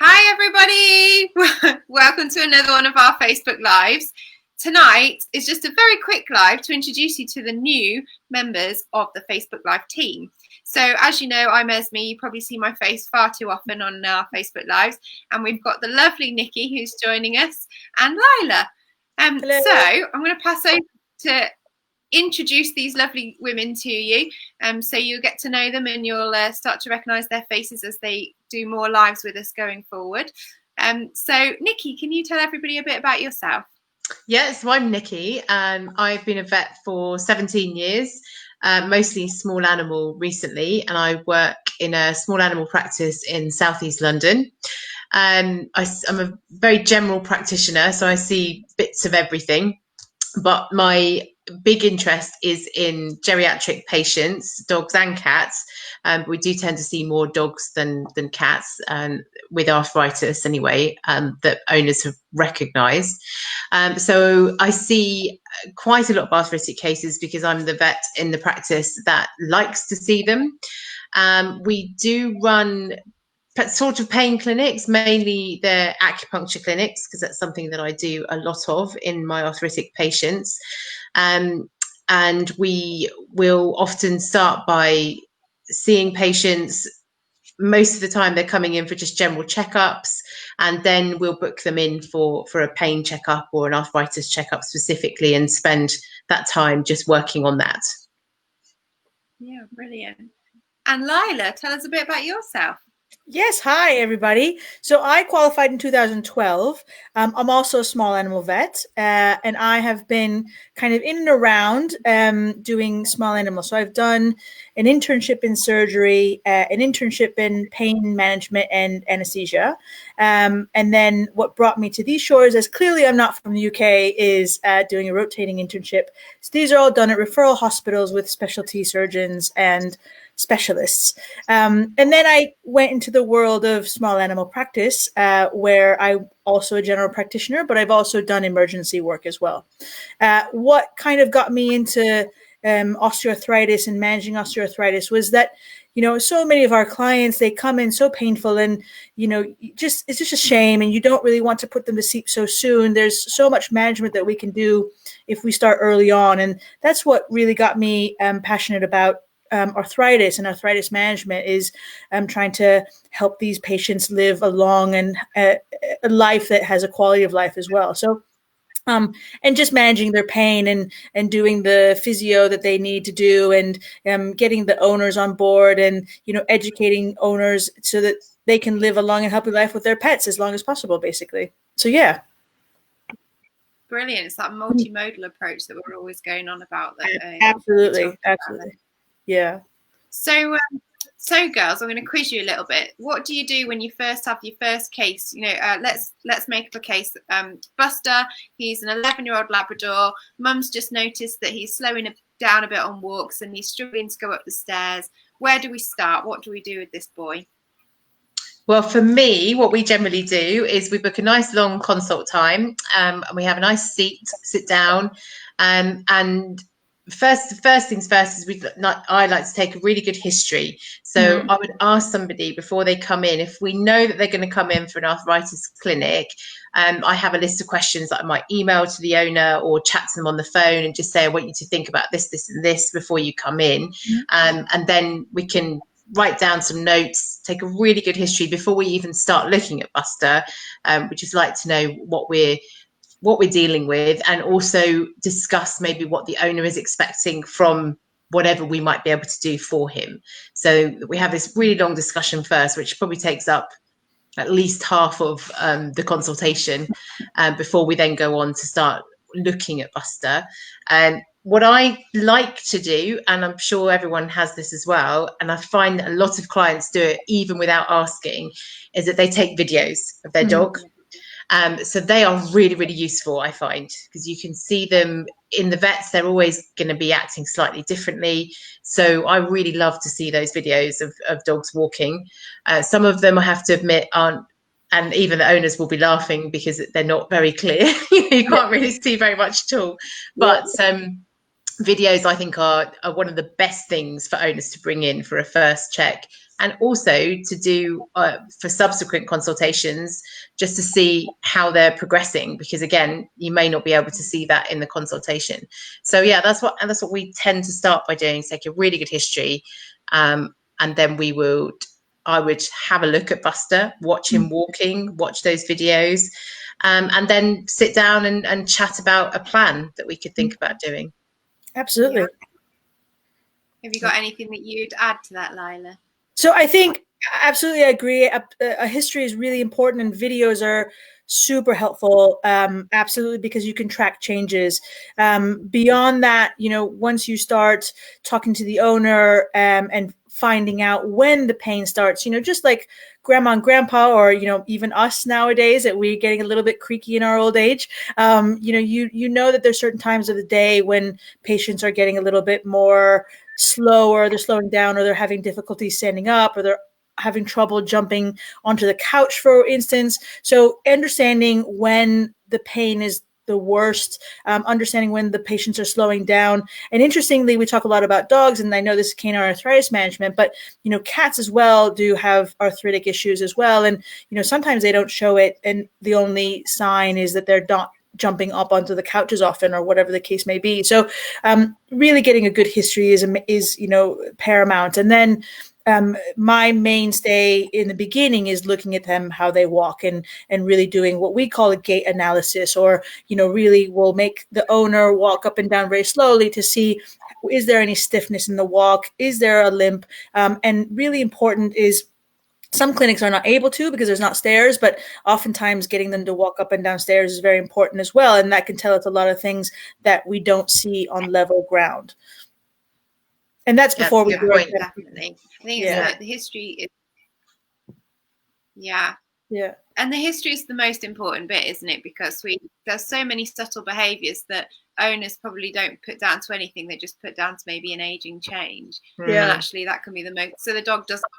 Hi everybody! Welcome to another one of our Facebook Lives. Tonight is just a very quick live to introduce you to the new members of the Facebook Live team. So as you know, I'm Esme. You probably see my face far too often on our Facebook Lives. And we've got the lovely Nikki who's joining us and Lila. So I'm going to pass over to introduce these lovely women to you, so you'll get to know them and you'll start to recognise their faces as they do more lives with us going forward. So Nikki, can you tell everybody a bit about yourself? Yes, so I'm Nikki and I've been a vet for 17 years, mostly small animal recently, and I work in a small animal practice in southeast London. I'm a very general practitioner, so I see bits of everything, but my big interest is in geriatric patients, dogs and cats. We do tend to see more dogs than cats, with arthritis anyway, that owners have recognised. So I see quite a lot of arthritic cases because I'm the vet in the practice that likes to see them. We do run sort of pain clinics, mainly the acupuncture clinics, because that's something that I do a lot of in my arthritic patients. And we will often start by seeing patients. Most of the time they're coming in for just general checkups, and then we'll book them in for a pain checkup or an arthritis checkup specifically and spend that time just working on that. Yeah, brilliant. And Lila, tell us a bit about yourself. Yes, hi everybody. So I qualified in 2012. I'm also a small animal vet, and I have been kind of in and around doing small animals. So I've done an internship in surgery, an internship in pain management and anesthesia. And then what brought me to these shores, as clearly I'm not from the UK, is doing a rotating internship. So these are all done at referral hospitals with specialty surgeons and specialists. And then I went into the world of small animal practice, where I'm also a general practitioner, but I've also done emergency work as well. What kind of got me into osteoarthritis and managing osteoarthritis was that, so many of our clients, they come in so painful and, it's just a shame, and you don't really want to put them to sleep so soon. There's so much management that we can do if we start early on. And that's what really got me passionate about arthritis and arthritis management, is trying to help these patients live a long and a life that has a quality of life as well. So, and just managing their pain and doing the physio that they need to do, and getting the owners on board, and educating owners so that they can live a long and healthy life with their pets as long as possible, basically. So yeah. Brilliant. It's that multimodal approach that we're always going on about. Absolutely. Yeah. So girls, I'm going to quiz you a little bit. What do you do when you first have your first case? Let's make a case. Buster, he's an 11-year-old Labrador. Mum's just noticed that he's slowing down a bit on walks and he's struggling to go up the stairs. Where do we start? What do we do with this boy? Well, for me, what we generally do is we book a nice long consult time, and we have a nice seat, sit down, and first things first is I like to take a really good history. So I would ask somebody before they come in, if we know that they're going to come in for an arthritis clinic, I have a list of questions that I might email to the owner or chat to them on the phone and just say, I want you to think about this, this and this before you come in. And then we can write down some notes, take a really good history before we even start looking at Buster. We just like to know what we're dealing with, and also discuss maybe what the owner is expecting from whatever we might be able to do for him. So we have this really long discussion first, which probably takes up at least half of the consultation, before we then go on to start looking at Buster. What I like to do, and I'm sure everyone has this as well, and I find that a lot of clients do it even without asking, is that they take videos of their dog. So they are really, really useful, I find, because you can see them in the vets. They're always going to be acting slightly differently. So I really love to see those videos of dogs walking. Some of them, I have to admit, aren't, and even the owners will be laughing because they're not very clear. You can't really see very much at all. But videos, I think, are one of the best things for owners to bring in for a first check and also to do for subsequent consultations, just to see how they're progressing, because again, you may not be able to see that in the consultation. So yeah, that's what we tend to start by doing, is take a really good history, and then I would have a look at Buster, watch him walking, watch those videos, and then sit down and chat about a plan that we could think about doing. Absolutely. Yeah. Have you got anything that you'd add to that, Lila? So I think absolutely I agree. A history is really important, and videos are super helpful. Absolutely, because you can track changes. Beyond that, once you start talking to the owner and finding out when the pain starts, just like grandma and grandpa, or even us nowadays, that we're getting a little bit creaky in our old age. You know that there's certain times of the day when patients are getting a little bit more slower, they're slowing down, or they're having difficulty standing up, or they're having trouble jumping onto the couch, for instance. So understanding when the pain is the worst, understanding when the patients are slowing down. And interestingly, we talk a lot about dogs, and I know this is canine arthritis management, but cats as well do have arthritic issues as well. And sometimes they don't show it, and the only sign is that they're not jumping up onto the couches often, or whatever the case may be. So really getting a good history is paramount. And then my mainstay in the beginning is looking at them, how they walk, and really doing what we call a gait analysis, or really we'll make the owner walk up and down very slowly to see, is there any stiffness in the walk, is there a limp, and really important is, some clinics are not able to because there's not stairs, but oftentimes getting them to walk up and down stairs is very important as well. And that can tell us a lot of things that we don't see on level ground. And that's before we do it. Definitely. I think it's the history is, yeah. And the history is the most important bit, isn't it? Because there's so many subtle behaviours that owners probably don't put down to anything. They just put down to maybe an aging change. Yeah. And actually that can be the most. So the dog doesn't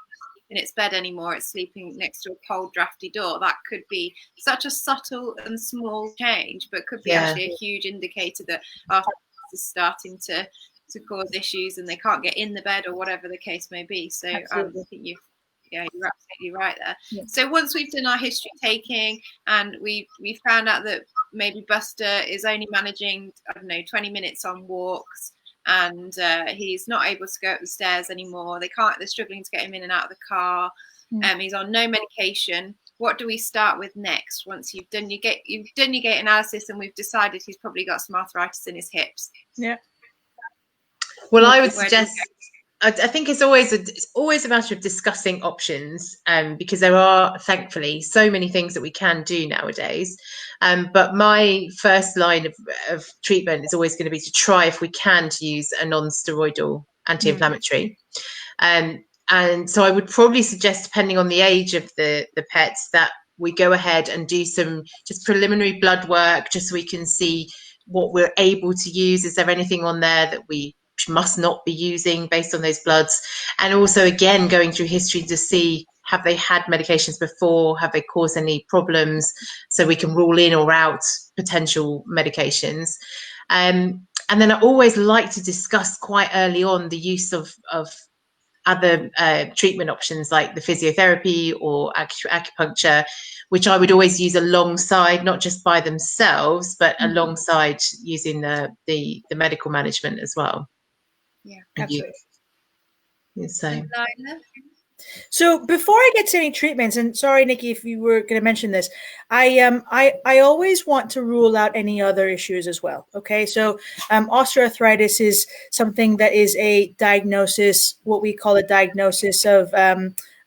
in its bed anymore, it's sleeping next to a cold drafty door. That could be such a subtle and small change, but could be actually a huge indicator that arthritis is starting to cause issues and they can't get in the bed, or whatever the case may be. So I think you're absolutely right there. So once we've done our history taking and we found out that maybe Buster is only managing 20 minutes on walks, and he's not able to go up the stairs anymore. They're struggling to get him in and out of the car. He's on no medication. What do we start with next? Once you've done your gait analysis and we've decided he's probably got some arthritis in his hips. Yeah. Well, I would suggest, I think it's always a matter of discussing options, because there are thankfully so many things that we can do nowadays. But my first line of treatment is always going to be to try, if we can, to use a non-steroidal anti-inflammatory. And so I would probably suggest, depending on the age of the pets, that we go ahead and do some just preliminary blood work, just so we can see what we're able to use. Is there anything on there that we must not be using based on those bloods? And also, again, going through history to see, have they had medications before? Have they caused any problems? So we can rule in or out potential medications. And then I always like to discuss quite early on the use of other treatment options, like the physiotherapy or acupuncture, which I would always use alongside, not just by themselves, but alongside using the medical management as well. Yeah, absolutely. So before I get to any treatments, and sorry, Nikki, if you were going to mention this, I always want to rule out any other issues as well. Okay, so osteoarthritis is something that is a diagnosis, what we call a diagnosis of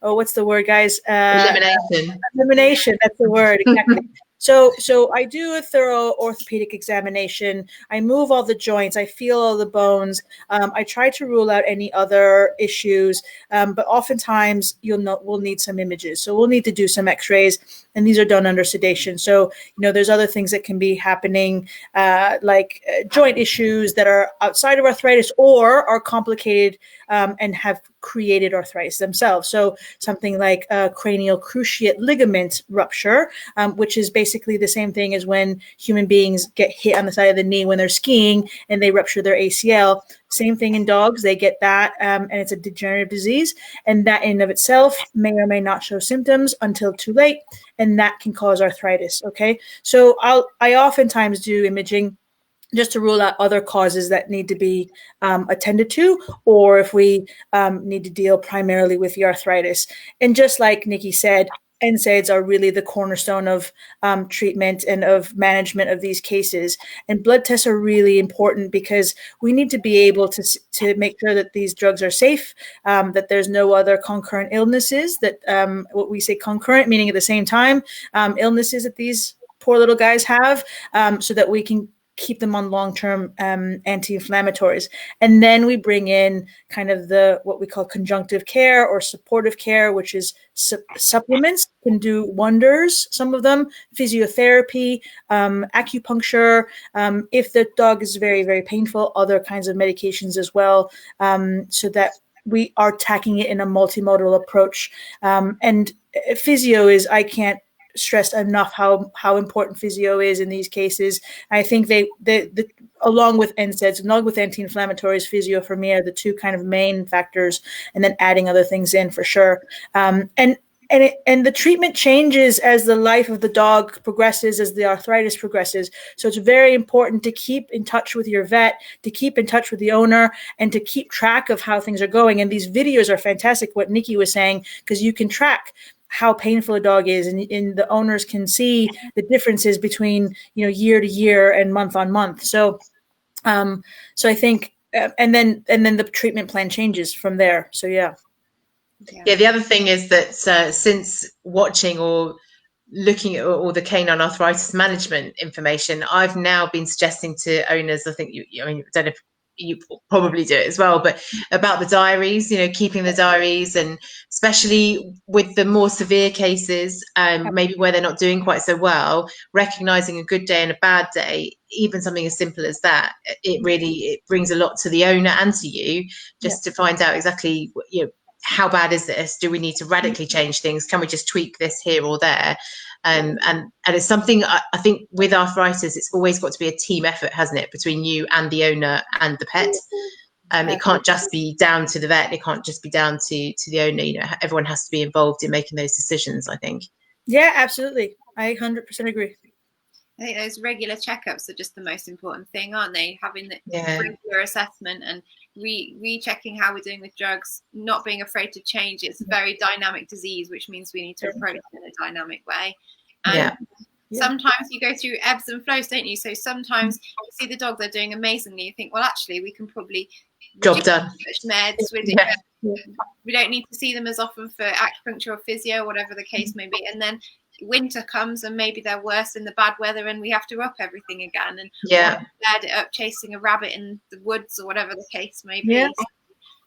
what's the word, guys? Elimination. That's the word. Exactly. So I do a thorough orthopedic examination. I move all the joints. I feel all the bones. I try to rule out any other issues. But oftentimes we'll need some images. So we'll need to do some x-rays, and these are done under sedation. So, there's other things that can be happening, like joint issues that are outside of arthritis or are complicated and have created arthritis themselves. So something like a cranial cruciate ligament rupture, which is basically the same thing as when human beings get hit on the side of the knee when they're skiing and they rupture their ACL. Same thing in dogs. They get that, and it's a degenerative disease. And that in and of itself may or may not show symptoms until too late. And that can cause arthritis. Okay. So I oftentimes do imaging just to rule out other causes that need to be attended to, or if we need to deal primarily with the arthritis. And just like Nikki said, NSAIDs are really the cornerstone of treatment and of management of these cases. And blood tests are really important because we need to be able to make sure that these drugs are safe, that there's no other concurrent illnesses, that what we say concurrent, meaning at the same time, illnesses that these poor little guys have, so that we can keep them on long-term anti-inflammatories. And then we bring in kind of what we call conjunctive care or supportive care, which is supplements can do wonders. Some of them, physiotherapy, acupuncture. If the dog is very, very painful, other kinds of medications as well, so that we are tackling it in a multimodal approach. And physio is, I can't stressed enough how important physio is in these cases. I think they along with NSAIDs, along with anti-inflammatories, physio for me are the two kind of main factors, and then adding other things in for sure. And the treatment changes as the life of the dog progresses, as the arthritis progresses. So it's very important to keep in touch with your vet, to keep in touch with the owner, and to keep track of how things are going. And these videos are fantastic, what Nikki was saying, because you can track how painful a dog is, and the owners can see the differences between year to year and month on month. So I think and then the treatment plan changes from there. So yeah. The other thing is that since watching or looking at all the canine arthritis management information, I've now been suggesting to owners, I think I don't know if you probably do it as well, but about the diaries, keeping the diaries, and especially with the more severe cases, maybe where they're not doing quite so well, recognizing a good day and a bad day, even something as simple as that, it brings a lot to the owner and to you, just to find out exactly, how bad is this? Do we need to radically change things? Can we just tweak this here or there? And it's something I think with arthritis, it's always got to be a team effort, hasn't it, between you and the owner and the pet. It can't just be down to the vet. It can't just be down to the owner. Everyone has to be involved in making those decisions, I think. Yeah, absolutely. I 100% agree. I think those regular checkups are just the most important thing, aren't they? Having the regular assessment and rechecking how we're doing with drugs, not being afraid to change. It's a very dynamic disease, which means we need to approach it in a dynamic way. And sometimes you go through ebbs and flows, don't you? So sometimes you see the dog, they're doing amazingly. You think, well, actually, we can probably job done. Meds. We don't need to see them as often for acupuncture or physio, whatever the case may be. And then winter comes and maybe they're worse in the bad weather and we have to up everything again and add it up chasing a rabbit in the woods or whatever the case may be.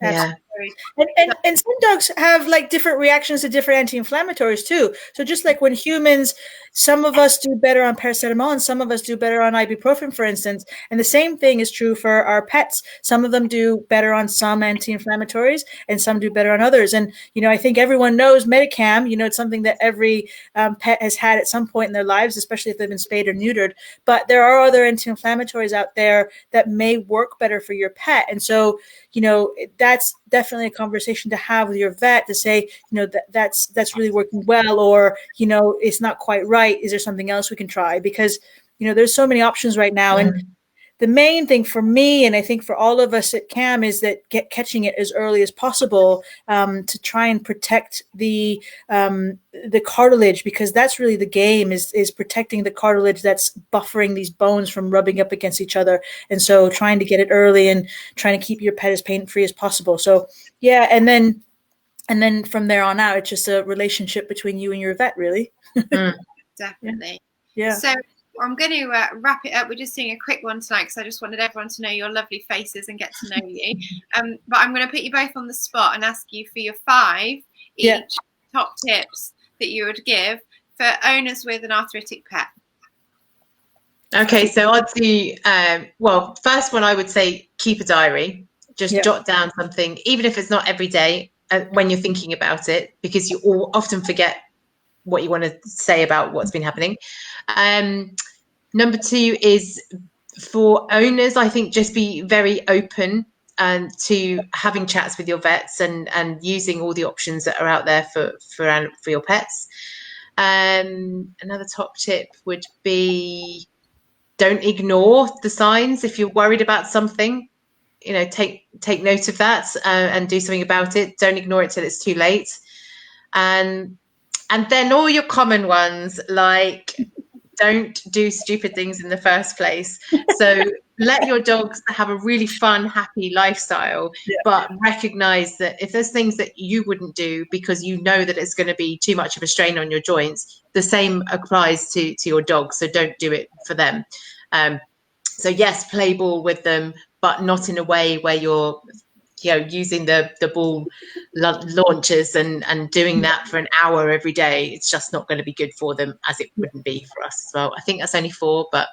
And some dogs have like different reactions to different anti-inflammatories too. So just like when humans, some of us do better on paracetamol and some of us do better on ibuprofen, for instance. And the same thing is true for our pets. Some of them do better on some anti-inflammatories and some do better on others. And, I think everyone knows Medicam, it's something that every pet has had at some point in their lives, especially if they've been spayed or neutered. But there are other anti-inflammatories out there that may work better for your pet. And so, that's definitely a conversation to have with your vet to say, that's really working well, or, it's not quite right. Is there something else we can try? Because, there's so many options right now. And the main thing for me, and I think for all of us at CAM, is that catching it as early as possible to try and protect the cartilage, because that's really the game, is protecting the cartilage that's buffering these bones from rubbing up against each other. And so trying to get it early and trying to keep your pet as pain-free as possible. So yeah, and then from there on out, it's just a relationship between you and your vet, really. Definitely. Yeah. So I'm going to wrap it up. We're just doing a quick one tonight because I just wanted everyone to know your lovely faces and get to know you. But I'm going to put you both on the spot and ask you for your 5 each top tips that you would give for owners with an arthritic pet. Okay, so I'd do, first one I would say keep a diary. Just jot down something, even if it's not every day, when you're thinking about it, because you often forget what you want to say about what's been happening. Number 2 is for owners, I think just be very open to having chats with your vets and using all the options that are out there for your pets. Another top tip would be, don't ignore the signs. If you're worried about something, take note of that and do something about it. Don't ignore it till it's too late. And then all your common ones, like, don't do stupid things in the first place. So let your dogs have a really fun, happy lifestyle, but recognize that if there's things that you wouldn't do because you know that it's going to be too much of a strain on your joints, the same applies to your dog. So don't do it for them. So yes, play ball with them, but not in a way where you're using the ball launchers and doing that for an hour every day. It's just not going to be good for them, as it wouldn't be for us as well. I think that's only 4, but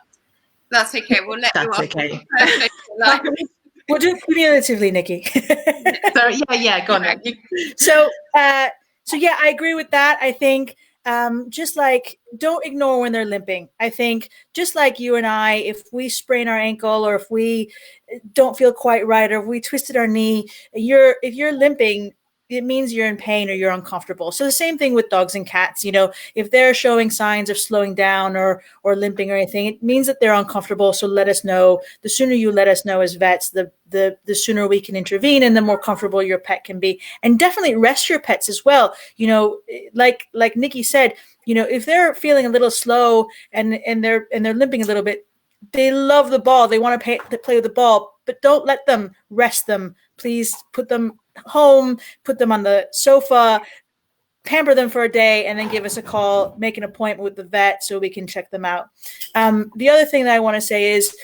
that's okay. We'll let you off. Okay. We'll do it cumulatively, Nikki. So yeah, go on then. So yeah, I agree with that. I think just like, don't ignore when they're limping. I think just like you and I, if we sprain our ankle or if we don't feel quite right or if we twisted our knee, if you're limping, it means you're in pain or you're uncomfortable. So the same thing with dogs and cats. If they're showing signs of slowing down or limping or anything, it means that they're uncomfortable. So let us know. The sooner you let us know as vets, the sooner we can intervene and the more comfortable your pet can be. And definitely rest your pets as well. Like Nikki said, if they're feeling a little slow and they're limping a little bit, they love the ball. They want to play with the ball, but don't let them rest them. Please put them home, put them on the sofa, pamper them for a day, and then give us a call, make an appointment with the vet so we can check them out. The other thing that I want to say is,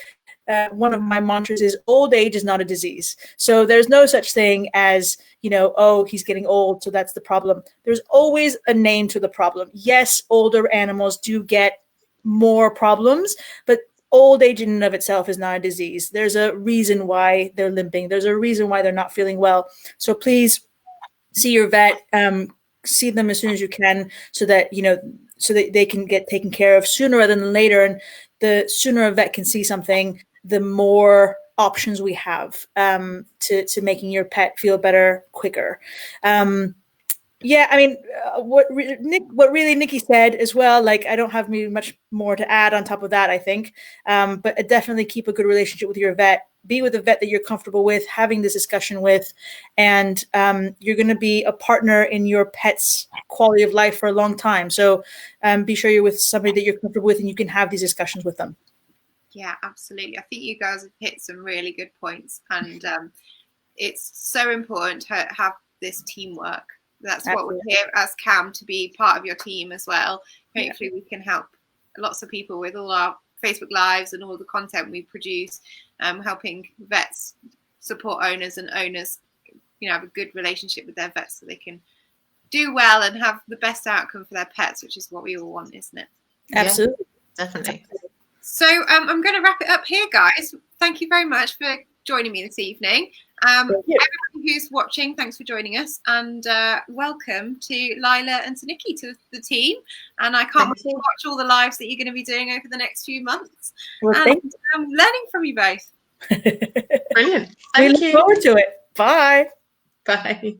one of my mantras is old age is not a disease. So there's no such thing as, he's getting old, so that's the problem. There's always a name to the problem. Yes, older animals do get more problems, but old age in and of itself is not a disease. There's a reason why they're limping. There's a reason why they're not feeling well. So please see your vet, see them as soon as you can so that they can get taken care of sooner rather than later. And the sooner a vet can see something, the more options we have to making your pet feel better quicker. Yeah, I mean, what really Nikki said as well, like, I don't have much more to add on top of that, I think. But definitely keep a good relationship with your vet. Be with a vet that you're comfortable with, having this discussion with, and you're going to be a partner in your pet's quality of life for a long time. So be sure you're with somebody that you're comfortable with and you can have these discussions with them. Yeah, absolutely. I think you guys have hit some really good points, and it's so important to have this teamwork. That's Absolutely. What we're here as CAM, to be part of your team as well. Hopefully we can help lots of people with all our Facebook Lives and all the content we produce, helping vets support owners, and owners have a good relationship with their vets so they can do well and have the best outcome for their pets, which is what we all want, isn't it? Absolutely. Yeah, definitely. So I'm going to wrap it up here, guys. Thank you very much for joining me this evening. Everybody who's watching, thanks for joining us, and welcome to Lila and to Nikki, to the team. And I can't wait to watch all the lives that you're going to be doing over the next few months. Well, and I'm learning from you both. Brilliant. We look forward to it. Bye. Bye.